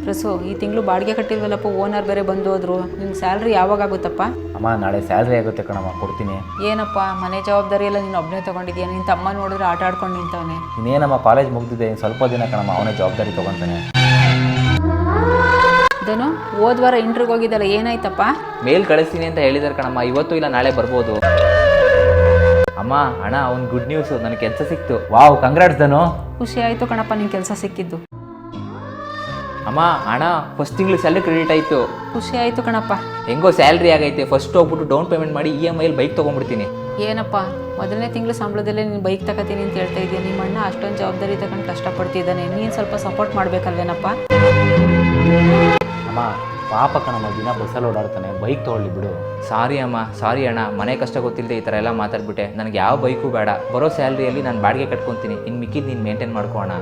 ಪ್ರಸು ಈ ತಿಂಗಳು ಬಾಡಿಗೆ ಕಟ್ಟಿಲ್ವಲ್ಲಪ್ಪ, ಓನರ್ ಬೇರೆ ಬಂದು ಹೋದ್ರು. ನಿಮ್ಗೆ ಸ್ಯಾಲ್ರಿ ಯಾವಾಗ ಆಗುತ್ತಪ್ಪ? ಅಮ್ಮ ನಾಳೆ ಸ್ಯಾಲ್ರಿ ಆಗುತ್ತೆ ಕಣಮ್ಮ, ಕೊಡ್ತೀನಿ. ಏನಪ್ಪ ಮನೆ ಜವಾಬ್ದಾರಿ ಎಲ್ಲ ನೀನು ಒಬ್ಬನೇ ತೊಗೊಂಡಿದ್ಯಾ? ನಿನ್ನ ತಮ್ಮ ನೋಡಿದ್ರೆ ಆಟ ಆಡ್ಕೊಂಡು ನಿಂತವನೆ. ಇನ್ನೇನಮ್ಮ ಕಾಲೇಜ್ ಮುಗ್ದಿದೆ, ಇನ್ನು ಸ್ವಲ್ಪ ದಿನ ಕಣಮ್ಮ ಅವನೇ ಜವಾಬ್ದಾರಿ ತೊಗೊತಾನೆ. ಧನು ಹೋದ ವಾರ ಇಂಟ್ರಿಗೆ ಹೋಗಿದ್ದಲ್ಲ, ಏನಾಯ್ತಪ್ಪ? ಮೇಲ್ ಕಳಿಸ್ತೀನಿ ಅಂತ ಹೇಳಿದಾರೆ ಕಣಮ್ಮ, ಇವತ್ತು ಇಲ್ಲ ನಾಳೆ ಬರ್ಬೋದು. ಅಮ್ಮ ಅಣ್ಣ ಒಂದು ಗುಡ್ ನ್ಯೂಸು, ನನಗೆ ಕೆಲಸ ಸಿಕ್ತು. ವಾವ್, ಕಂಗ್ರಾಟ್ಸ್ ಧನು. ಖುಷಿ ಆಯಿತು ಕಣಪ್ಪ ನಿನ್ನ ಕೆಲಸ ಸಿಕ್ಕಿದ್ದು. ಅಮ್ಮ ಅಣ್ಣ ಫಸ್ಟ್ ತಿಂಗಳು ಸ್ಯಾಲ್ರಿ ಕ್ರೆಡಿಟ್ ಆಯಿತು. ಖುಷಿ ಆಯಿತು ಕಣಪ್ಪ. ಹೆಂಗೋ ಸ್ಯಾಲ್ರಿ ಆಗೈತೆ, ಫಸ್ಟ್ ಹೋಗ್ಬಿಟ್ಟು ಡೌನ್ ಪೇಮೆಂಟ್ ಮಾಡಿ EMI ಬೈಕ್ ತೊಗೊಂಡ್ಬಿಡ್ತೀನಿ. ಏನಪ್ಪ ಮೊದಲನೇ ತಿಂಗಳು ಸಂಬಳದಲ್ಲೇ ನೀನು ಬೈಕ್ ತಗೋತೀನಿ ಅಂತ ಹೇಳ್ತಾ ಇದೆಯಾ? ನಿಮ್ಮ ಅಣ್ಣ ಅಷ್ಟೊಂದು ಜವಾಬ್ದಾರಿ ತಗೊಂಡು ಕಷ್ಟಪಡ್ತಿದ್ದಾನೆ, ನೀನು ಸ್ವಲ್ಪ ಸಪೋರ್ಟ್ ಮಾಡಬೇಕಲ್ವೇನಪ್ಪ? ಅಮ್ಮ ಪಾಪ ಕಣಮ್ಮ, ದಿನ ಬಸ್ಸಲ್ಲಿ ಓಡಾಡ್ತಾನೆ, ಬೈಕ್ ತೊಗೊಳ್ಳಿ ಬಿಡು. ಸಾರಿ ಅಮ್ಮ, ಸಾರಿ ಅಣ್ಣ, ಮನೆ ಕಷ್ಟ ಗೊತ್ತಿಲ್ಲದೆ ಈ ಥರ ಎಲ್ಲ ಮಾತಾಡ್ಬಿಟ್ಟೆ. ನನಗೆ ಯಾವ ಬೈಕು ಬೇಡ, ಬರೋ ಸ್ಯಾಲ್ರಿಯಲ್ಲಿ ನಾನು ಬಾಡಿಗೆ ಕಟ್ಕೊತೀನಿ, ಇನ್ನು ಮಿಕ್ಕಿದ್ದು ನೀನು ಮೇಂಟೈನ್ ಮಾಡ್ಕೋ ಅಣ್ಣ.